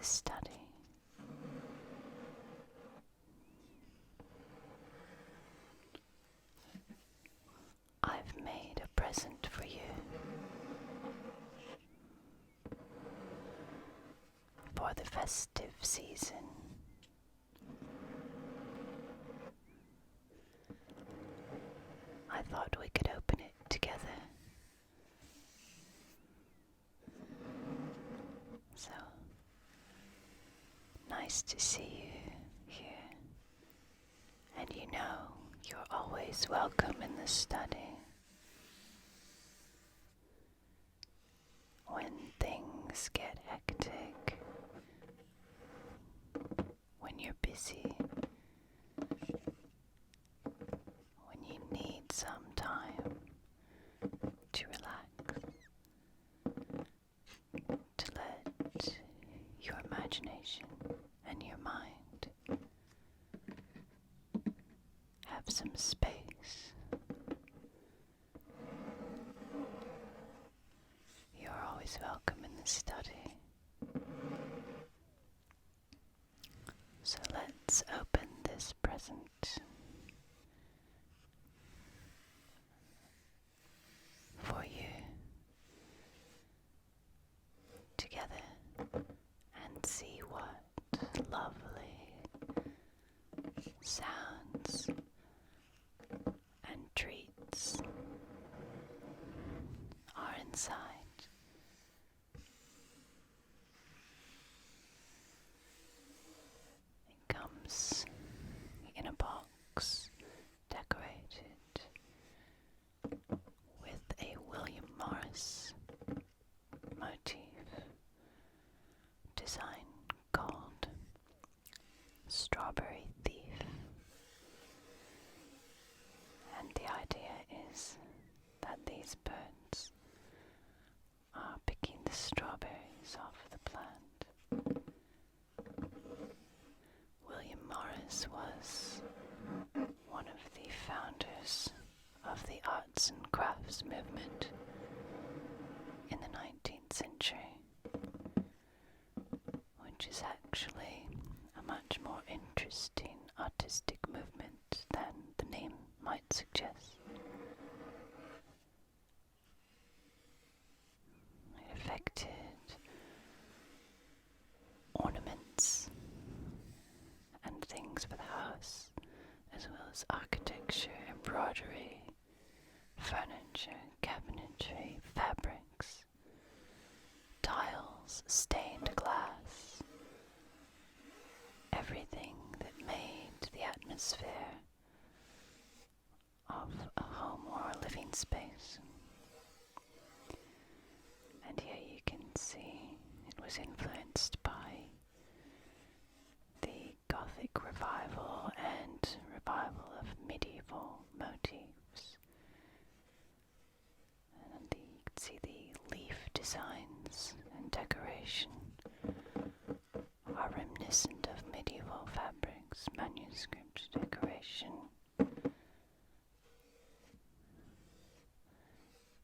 the study. I've made a present for you for the festive season. I thought we could open it together. So, nice to see you here. And you know, you're always welcome in the study. When things get hectic, when you're busy, when you need some time to relax, to let your imagination and your mind have some space, you're always welcome in the study. So let's open this present for you together and see what lovely sounds and treats are inside. It comes in a box decorated with a William Morris motif design called Strawberry Thief. And the idea is that these birds are picking the strawberries off the plant. William Morris was one of the founders of the arts and crafts movement in the 19th century, which is actually a much more interesting artistic movement than the name might suggest. It affected ornaments and things for the house, as well as architecture, embroidery, furniture, cabinetry, fabrics, tiles, stained glass, everything that made the atmosphere of a home or a living space. And here you can see it was influenced by the Gothic revival and revival of medieval motifs. And you can see the leaf designs and decoration are reminiscent of medieval fabrics, manuscript decoration,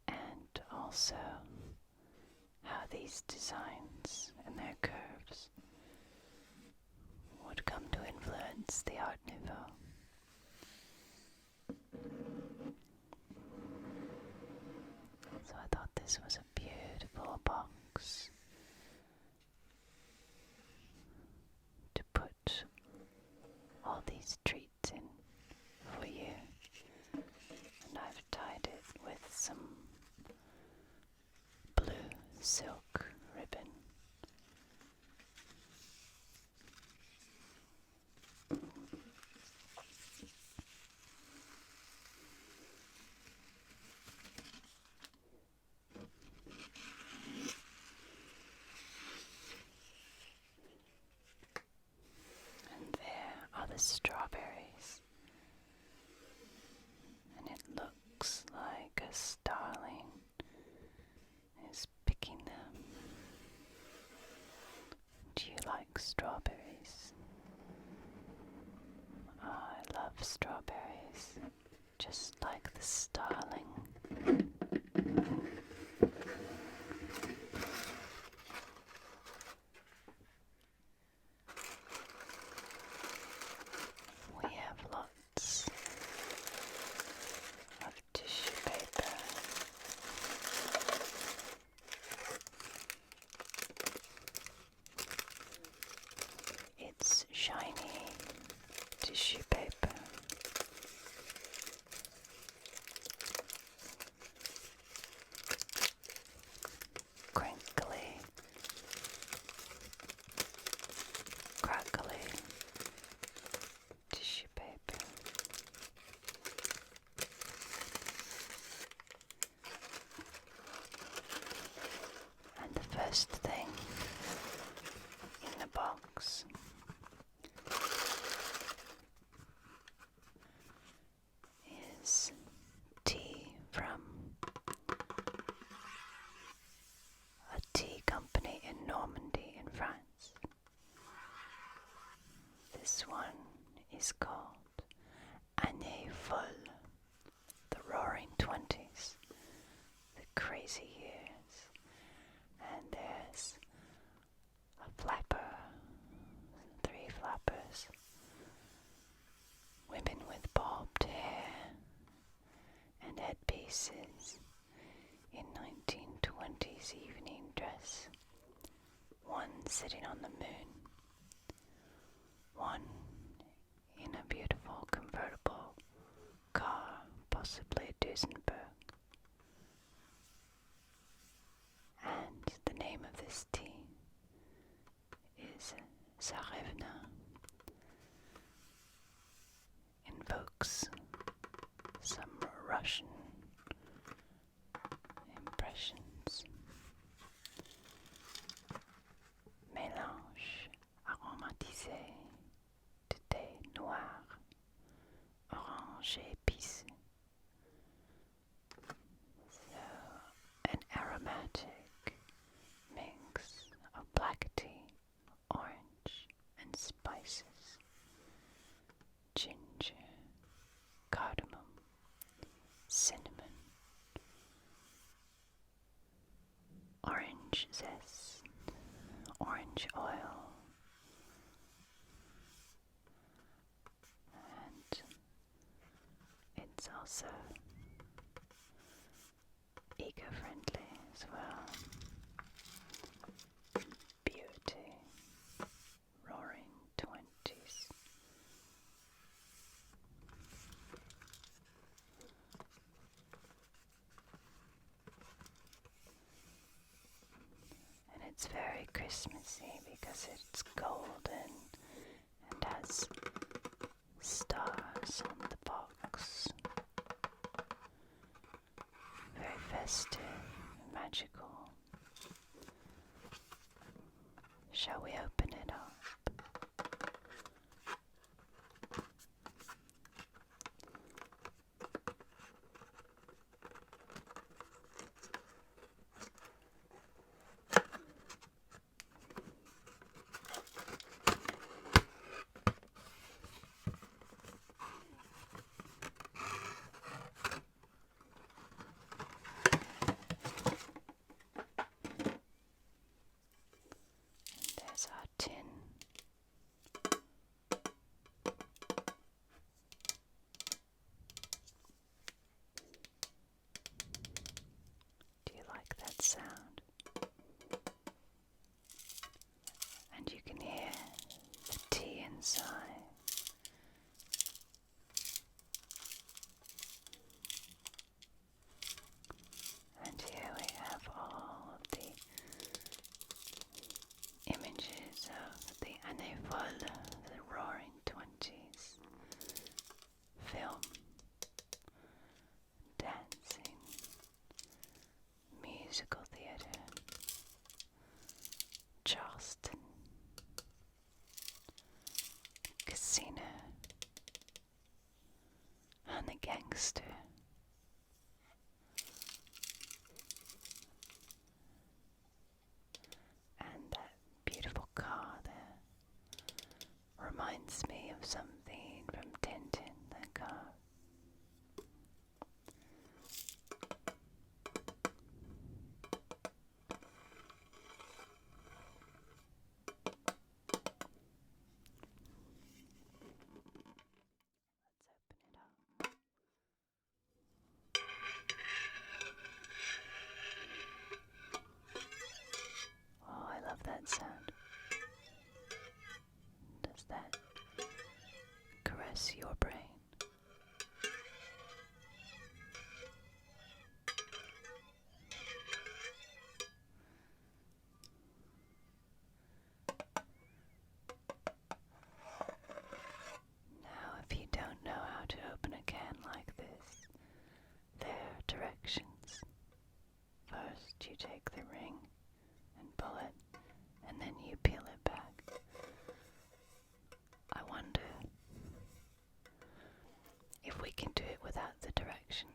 and also how these designs and their curves would come to influence the Art Nouveau. So I thought this was a beautiful box to put all these treats in for you. And I've tied it with some blue silk ribbon. And there are the strawberries. And it looks like a starling is picking them. Do you like strawberries? I love strawberries, just like the starling. tissue paper, crinkly, crackly tissue paper. And the first thing in the box is tea from a tea company in Normandy in France. This one is called Année Folle, the Roaring Twenties, the crazy years. And there's a flapper, 3 flappers, women with bobbed hair and headpieces in 1920s evening dress, one sitting on the moon, one in a beautiful convertible car, possibly a Duesenberg. And the name of this tea is Tsarevna. Invokes some Russian impressions. Mélange aromatisé de thé noir, orange et épice. So, an aromatic mix of black tea, orange, and spices. Ginger, cardamom, cinnamon, orange zest, orange oil, and it's also eco-friendly as well. Beauty, Roaring Twenties. And it's very Christmassy because it's golden and has stars on the box. Very festive, magical. Shall we open it up? There's our tin. Do you like that sound? And you can hear the tea inside. And here we have all of the images of the Année Folle, the Roaring Twenties, film, dancing, musical theatre, Charleston, casino, and the gangster. And that beautiful car there reminds me of something from Tintin, that car. Let's open it up. access your brain. Now, if you don't know how to open a can like this, there are directions. First, you take the ring and pull it, and then you peel it back. I wonder if we can do it without the directions.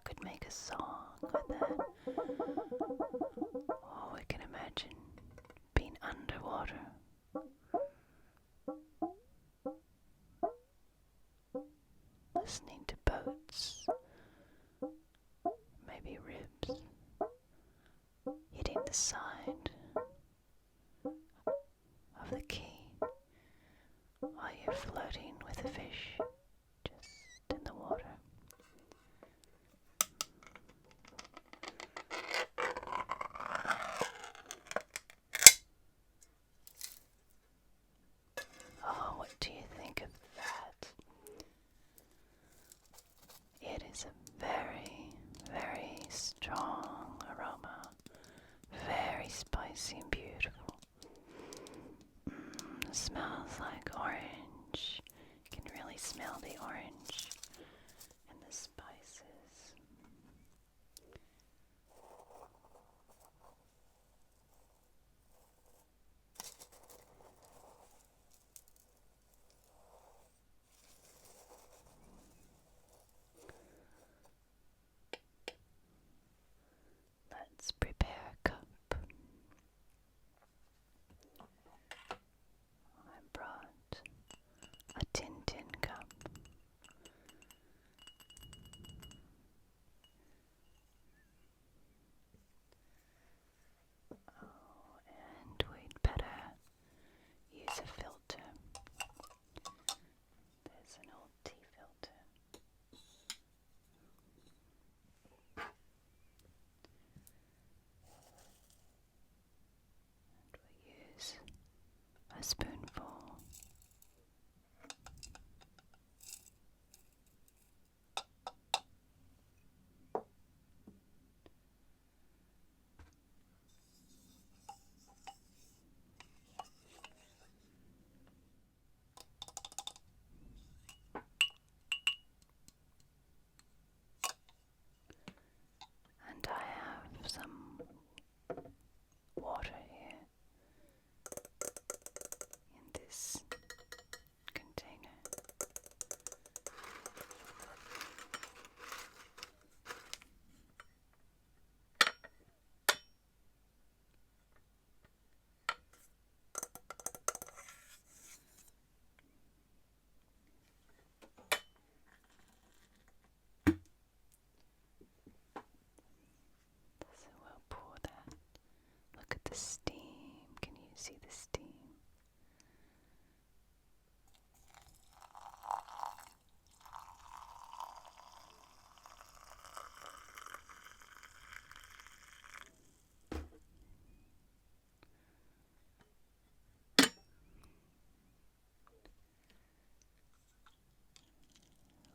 Could make a song with that. Or we can imagine being underwater. Listening to boats. Maybe ribs. Hitting the side of the key while you're floating with a fish just in the water. Oh, what do you think of that? It is a very, very strong aroma. Very spicy and beautiful. Smells like orange. You can really smell the orange and the spices. Let's prepare a cup. I brought a tin cup. Oh, and we'd better use a filter. There's an old tea filter. And we'll use a spoonful. And I have some water here in this container. So we'll pour that. Look at the steam. Can you see the steam?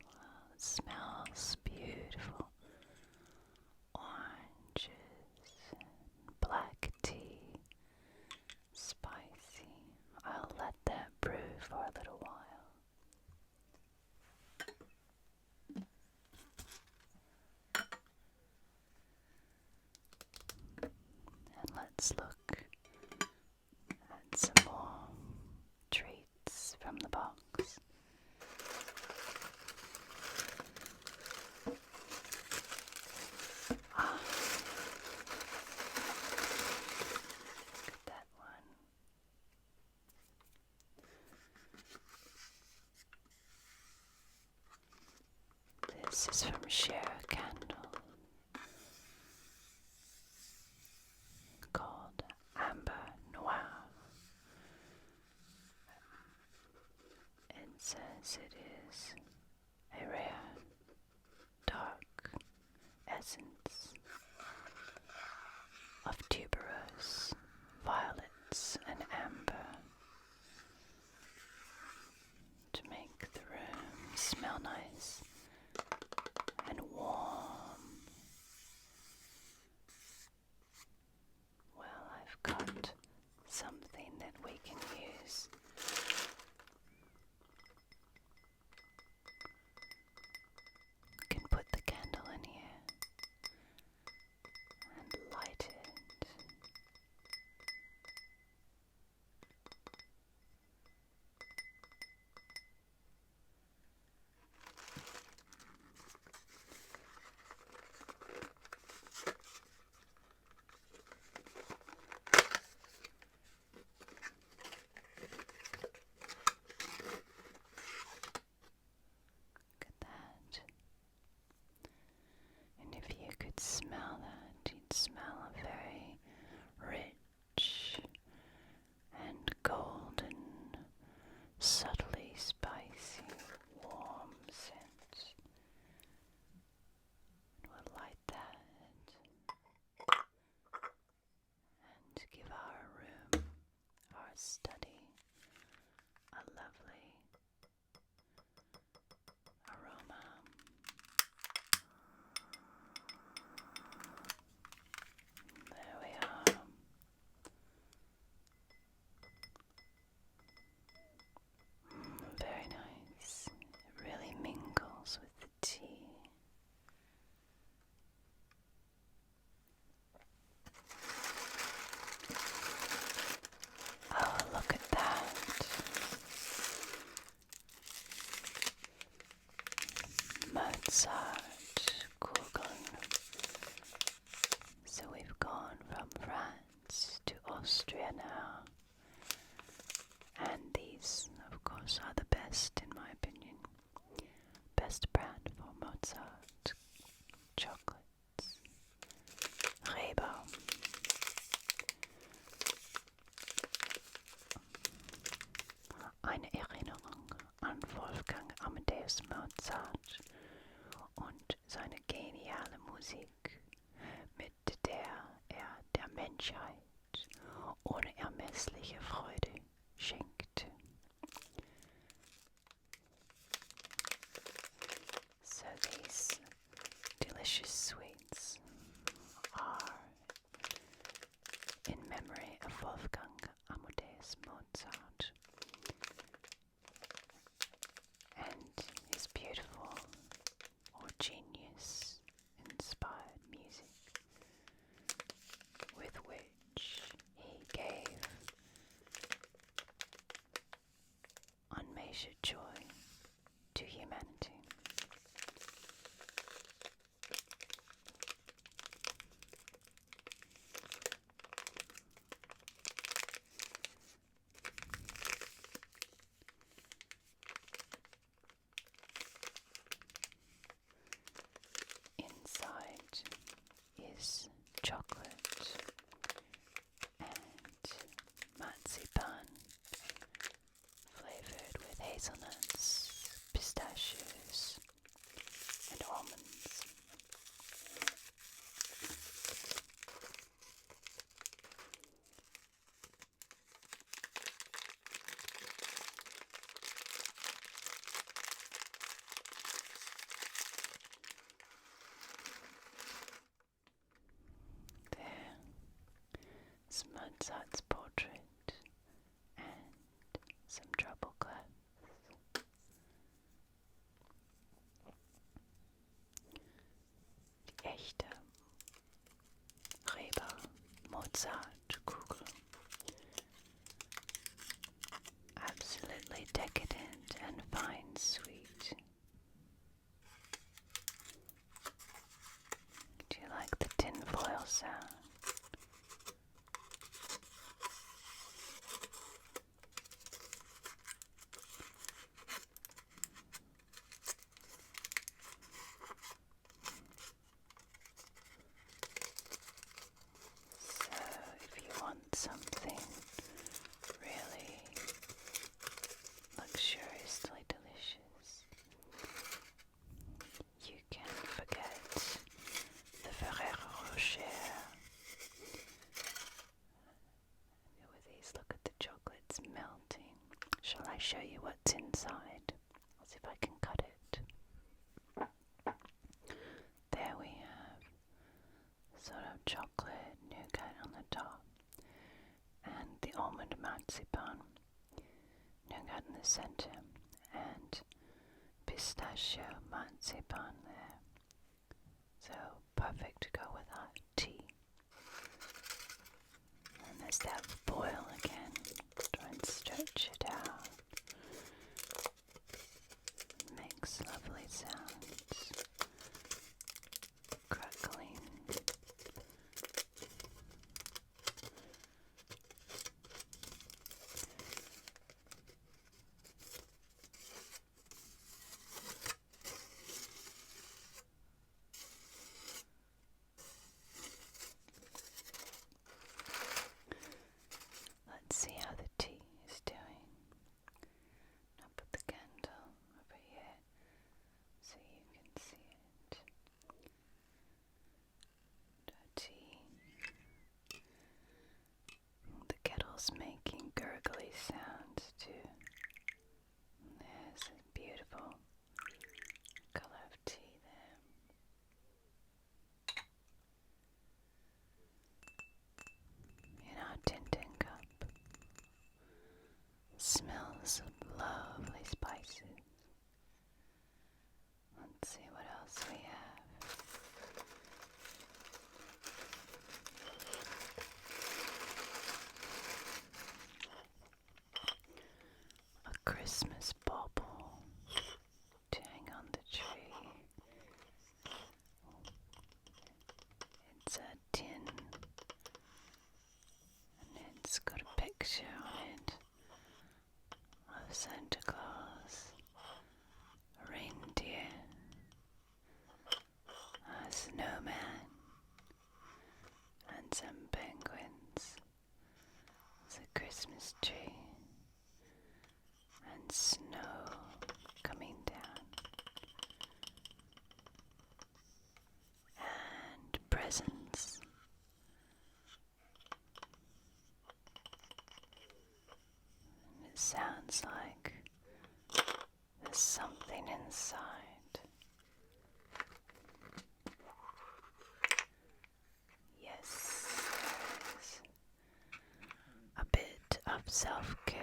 Wow, it smells beautiful. Oranges, black tea, spicy. I'll let that brew for a little while. And let's look at some more treats from the box. Ah, look at that one. This is from Share Candle, called Amber Noir. It says it is a rare, dark essence of tuberose, violets and amber to make the room smell nice and warm. Well, I've got something that we can use. We can put the candle in here and light it. And if you could smell that, you'd smell a very rich and golden, subtly spicy, warm scent. And we'll light that and give our room, our study, a lovely aroma. There we are. Very nice. It really mingles with the tea. Oh, look at that. Mozart Kugeln. So we've gone from France to Austria now. And these, of course, are the best in my opinion. Best brand for Mozart chocolates. Reba. Eine Erinnerung an Wolfgang Amadeus Mozart und seine geniale Musik, mit der der Menschheit unermessliche Freude schenkte. So these delicious sweets are in memory of Wolfgang Amadeus Mozart and his beautiful or genius-inspired music with which he gave unmeasured joy to humanity. Inside is chocolate and marzipan flavored with hazelnuts, pistachios, and almonds. There's Mozart's portrait and some treble clefs. Die echte Reba Mozart Kugel. Absolutely decadent and fine sweet. Do you like the tin foil sound? So if you want something really luxuriously delicious, you can forget show you what's inside. I'll see if I can cut it. There we have sort of chocolate nougat on the top, and the almond marzipan, nougat in the center, and pistachio marzipan there. So perfect to go with our tea. And there's that boil again. Try and stretch it out. Makes lovely sounds. Crackling. Let's see how the tea is doing. I'll put the candle over here so you can see it. The tea. The kettle's making gurgly sounds too. There's a beautiful color of tea there. In our Tintin cup. Smells of lovely spices. Let's see what else we have. A Christmas bauble to hang on the tree. It's a tin, and it's got a picture on it of Santa Claus, a reindeer, a snowman, and some penguins. It's a Christmas tree, and snow coming down, and presents. And it sounds like there's something inside. Yes, there is a bit of self-care.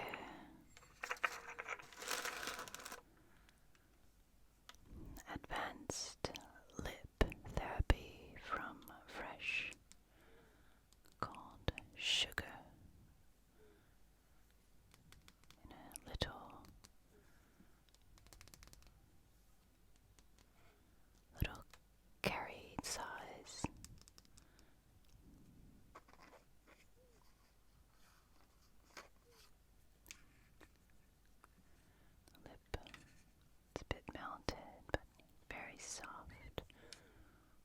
Advanced lip therapy from Fresh called Sugar in a little carry size. Lip, it's a bit melted, but very soft.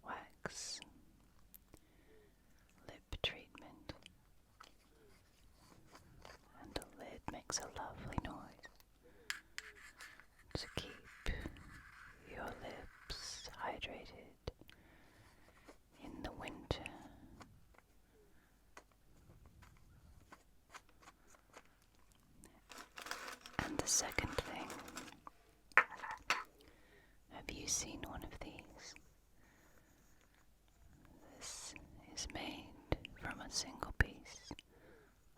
Wax lip treatment. And the lid makes a lovely noise to keep your lips hydrated in the winter. And the second thing, have you seen one of these? This is made from a single piece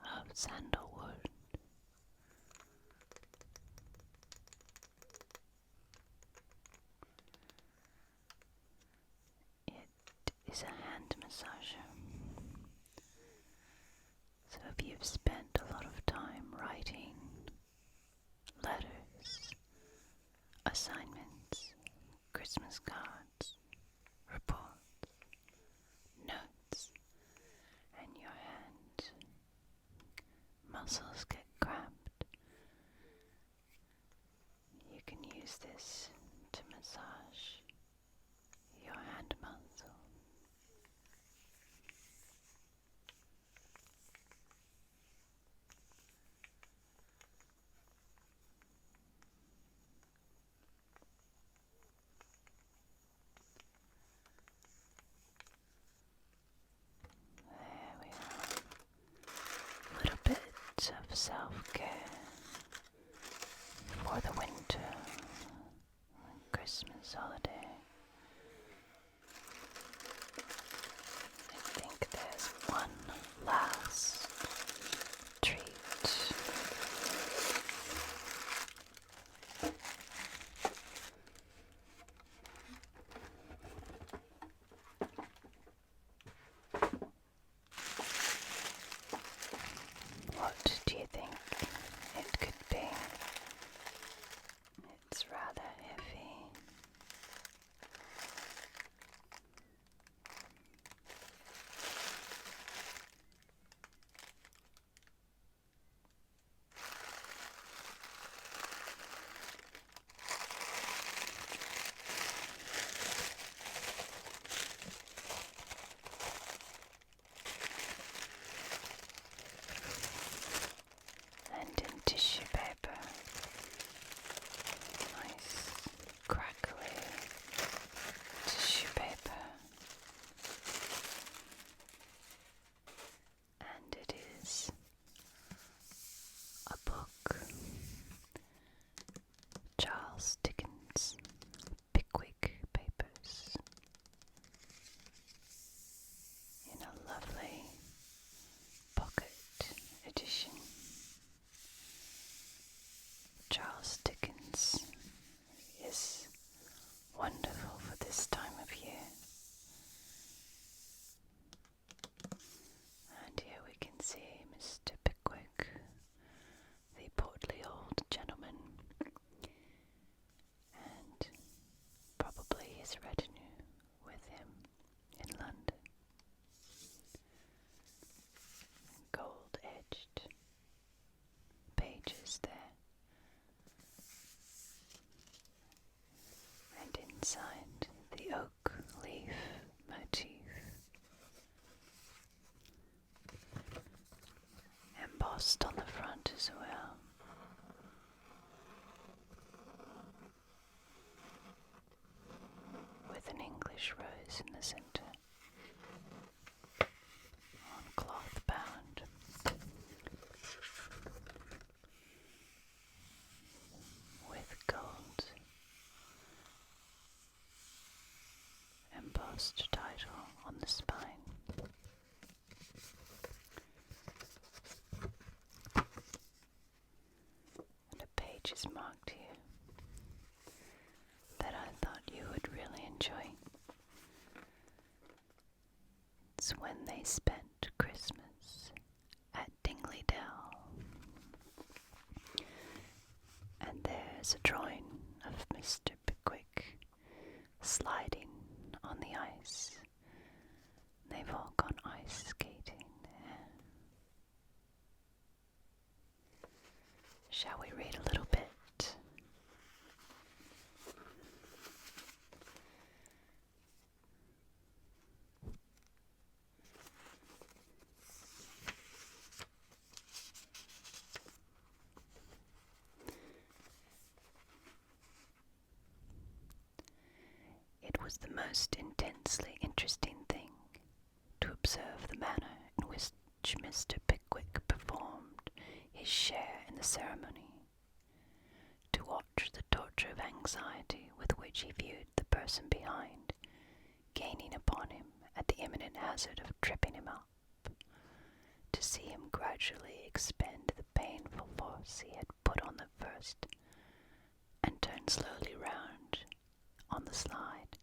of sandalwood. It is a hand massager. So if you've spent a lot of time writing letters, assignments, Christmas cards, reports, notes, and your hand muscles get cramped, you can use this to massage your hand muscle. There we are. A little bit of self-care before the winter and Christmas holiday. I think there's one last treat. What do you think it could be? It's rather heavy. And in tissue paper, nice crackly tissue paper, and it is a book, Charles Dickens' Pickwick Papers, in a lovely pocket edition. Charles Dickens is wonderful for this time of year. And here we can see Mr. Pickwick, the portly old gentleman, and probably his retinue with him in London. Gold-edged pages there. And inside, the oak leaf motif, embossed on the front as well. With an English rose in the center, on cloth bound. With gold embossed title on the spine. And a page is marked here that I thought you would really enjoy. It's when they spent Christmas at Dingley Dell. And there's a drawing of Mr. Pickwick sliding on the ice. They've all gone ice skating there. Shall we read a little bit? It was the most intensely interesting thing to observe the manner in which Mr. Pickwick performed his share in the ceremony, to watch the torture of anxiety with which he viewed the person behind, gaining upon him at the imminent hazard of tripping him up, to see him gradually expend the painful force he had put on the first, and turn slowly round on the slide,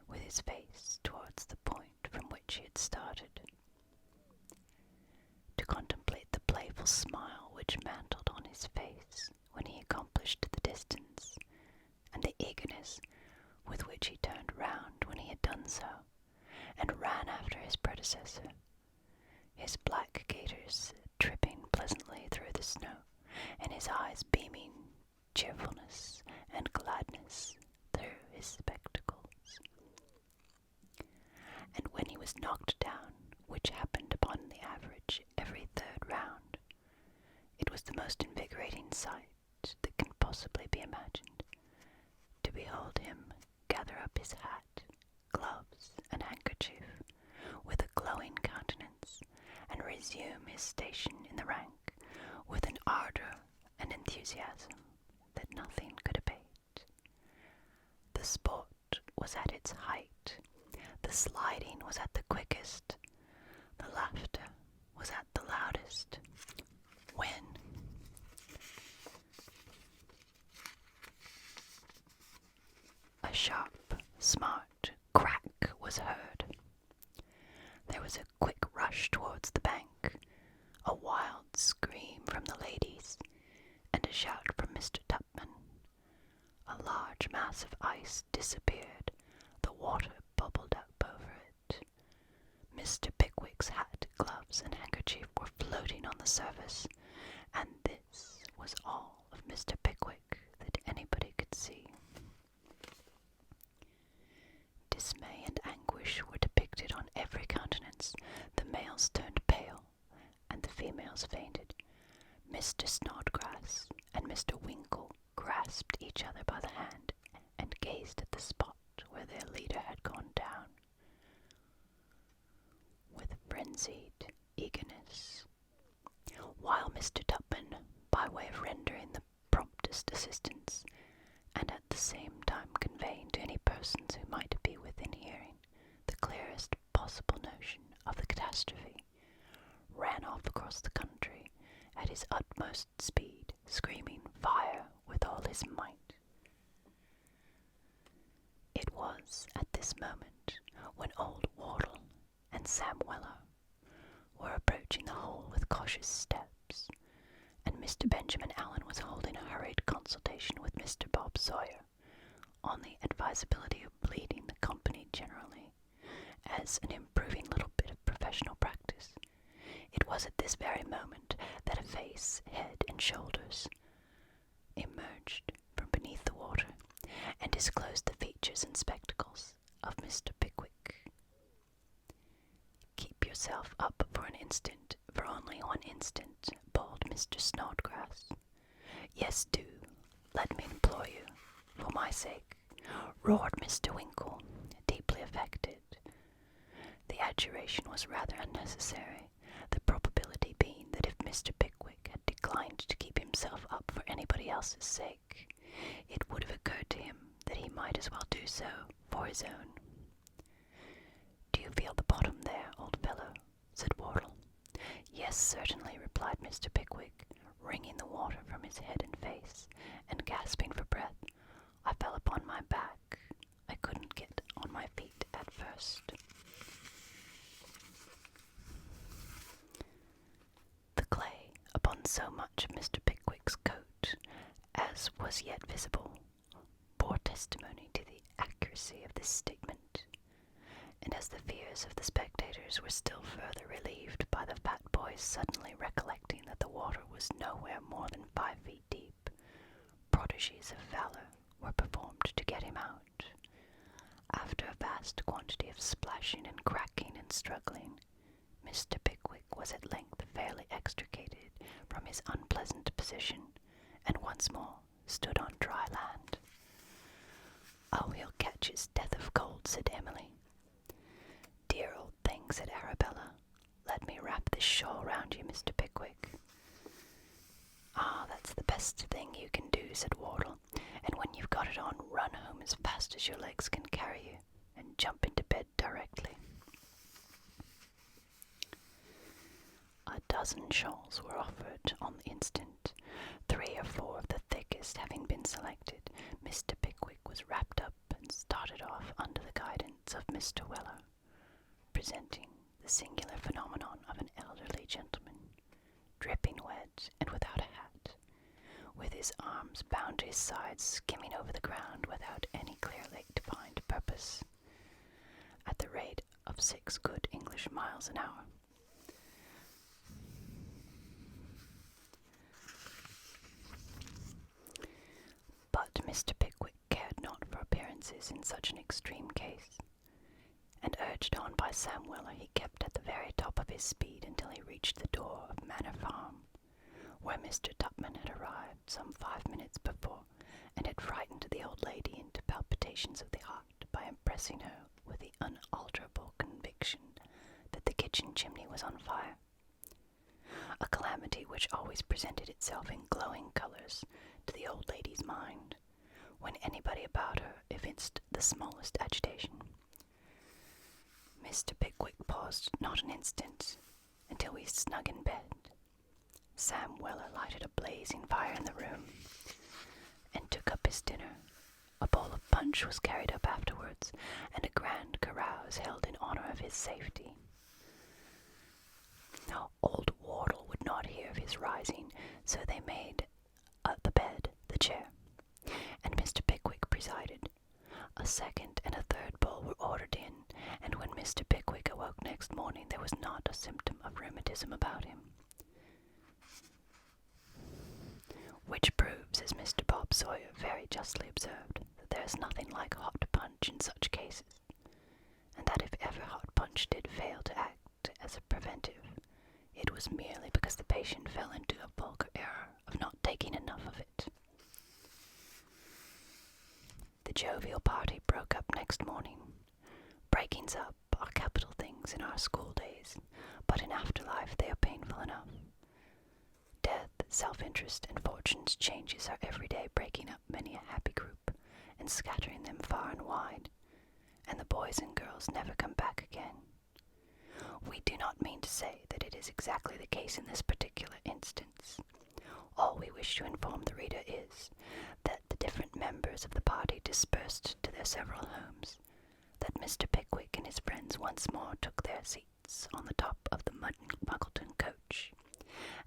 with his face towards the point from which he had started, to contemplate the playful smile which mantled on his face when he accomplished the distance, and the eagerness with which he turned round when he had done so, and ran after his predecessor, his black gaiters tripping pleasantly through the snow, and his eyes beaming cheerfulness and gladness through his spectacles. And when he was knocked down, which happened upon the average every third round, it was the most invigorating sight that can possibly be imagined, to behold him gather up his hat, gloves, and handkerchief, with a glowing countenance, and resume his station in the rank with an ardour and enthusiasm that that nothing could abate. The sport was at its height, the sliding was at the quickest, the laughter was at the loudest, when a sharp, smart crack was heard. There was a quick rush towards the bank, a wild scream from the ladies, and a shout from Mr. Tupman. A large mass of ice disappeared. The water bubbled up over it. Mr. Pickwick's hat, gloves, and handkerchief were floating on the surface, and this was all of Mr. Pickwick that anybody could see. Dismay and anguish were depicted on every countenance. The males turned pale, and the females fainted. Mr. Snodgrass and Mr. Winkle grasped each other by the hand and gazed at the spot where their leader had gone down with frenzied eagerness, while Mr. Tupman, by way of rendering the promptest assistance, and at the same time conveying to any persons who might be within hearing the clearest possible notion of the catastrophe, ran off across the country at his utmost speed, screaming fire with all his might. It was at this moment when old Wardle and Sam Weller were approaching the hole with cautious steps, and Mr. Benjamin Allen was holding a hurried consultation with Mr. Bob Sawyer on the advisability of bleeding the company generally, as an improving little bit of professional practice. It was at this very moment that a face, head, and shoulders emerged from beneath the water and disclosed the features and spectacles of Mr. Pickwick. "Keep yourself up for an instant, for only one instant," bawled Mr. Snodgrass. "Yes, do. Let me implore you, for my sake," roared Mr. Winkle, deeply affected. The adjuration was rather unnecessary, the probability being that if Mr. Pickwick had declined to keep himself up for anybody else's sake, it would have occurred to him that he might as well do so for his own. "Do you feel the bottom there, old fellow?" said Wardle. "Yes, certainly," replied Mr. Pickwick, wringing the water from his head and face, and gasping for breath. "I fell upon my back. I couldn't get on my feet at first." The clay upon so much of Mr. Pickwick's coat as was yet visible bore testimony to the accuracy of this statement, and as the fears of the spectators were still further relieved by the fat boy's suddenly recollecting that the water was nowhere more than 5 feet deep, prodigies of valor were performed to get him out. After a vast quantity of splashing and cracking and struggling, Mr. Pickwick was at length fairly extricated from his unpleasant position, and once more stood on dry land. "Oh, he'll catch his death of cold," said Emily. "Dear old thing," said Arabella. "Let me wrap this shawl round you, Mr. Pickwick." "Ah, that's the best thing you can do," said Wardle, "and when you've got it on, run home as fast as your legs can carry you, and jump into bed directly." A dozen shawls were offered on the instant. 3 or 4 of the thickest having been selected, Mr. Pickwick was wrapped up and started off under the guidance of Mr. Weller, presenting the singular phenomenon of an elderly gentleman, dripping wet and without a hat, with his arms bound to his sides, skimming over the ground without any clearly defined purpose, at the rate of 6 good English miles an hour. But Mr. Pickwick cared not for appearances in such an extreme case, and urged on by Sam Weller, he kept at the very top of his speed until he reached the door of Manor Farm, where Mr. Tupman had arrived some 5 minutes before, and had frightened the old lady into palpitations of the heart by impressing her with the unalterable conviction that the kitchen chimney was on fire, a calamity which always presented itself in glowing colors to the old lady's mind when anybody about her evinced the smallest agitation. Mr. Pickwick paused not an instant until we snug in bed. Sam Weller lighted a blazing fire in the room and took up his dinner. A bowl of punch was carried up afterwards, and a grand carouse held in honor of his safety. Old Wardle would not hear of his rising, so they made the bed the chair, and Mr. Pickwick presided. A second and a third bowl were ordered in, and when Mr. Pickwick awoke next morning there was not a symptom of rheumatism about him. Which proves, as Mr. Bob Sawyer very justly observed, that there is nothing like hot punch in such cases, and that if ever hot punch did fail to act as a preventive, it was merely because the patient fell into a vulgar error of not taking enough of it. The jovial party broke up next morning. Breakings up are capital things in our school days, but in afterlife they are painful enough. Death, self-interest, and fortune's changes are every day breaking up many a happy group and scattering them far and wide, and the boys and girls never come back again. We do not mean to say that it is exactly the case in this particular instance. All we wish to inform the reader is that the different members of the party dispersed to their several homes, that Mr. Pickwick and his friends once more took their seats on the top of the Muggleton coach,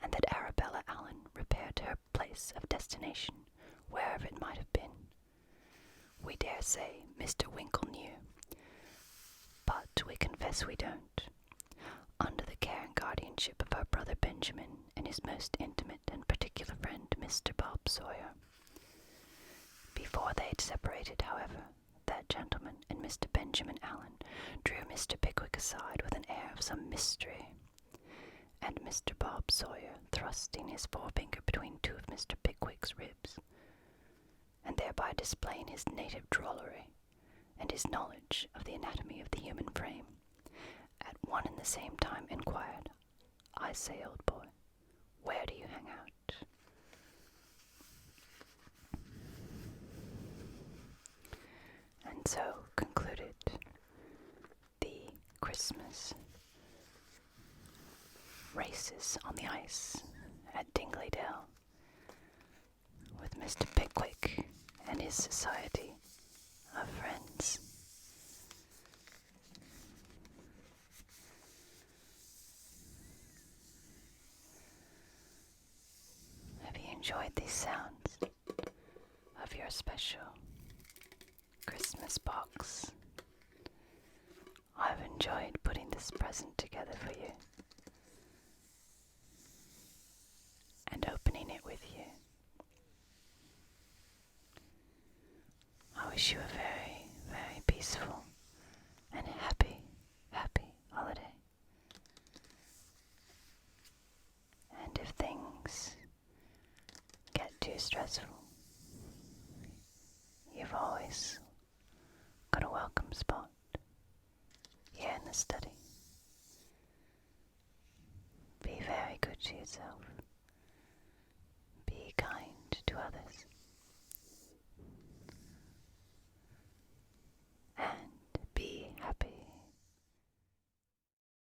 and that Arabella Allen repaired to her place of destination, wherever it might have been. We dare say Mr. Winkle knew, but we confess we don't. Under the care and guardianship of our brother Benjamin and his most intimate and particular friend, Mr. Bob Sawyer. Before they had separated, however, that gentleman and Mr. Benjamin Allen drew Mr. Pickwick aside with an air of some mystery, and Mr. Bob Sawyer, thrusting his forefinger between two of Mr. Pickwick's ribs, and thereby displaying his native drollery and his knowledge of the anatomy of the human frame, at one and the same time inquired, "I say, old boy, where do you hang out?" And so concluded the Christmas races on the ice at Dingley Dell, with Mr. Pickwick and his society of friends. Have you enjoyed these sounds of your special Christmas box? I've enjoyed putting this present together for you and opening it with you. I wish you a very, very peaceful and happy holiday. And if things get too stressful, you've always got a welcome spot here in the study.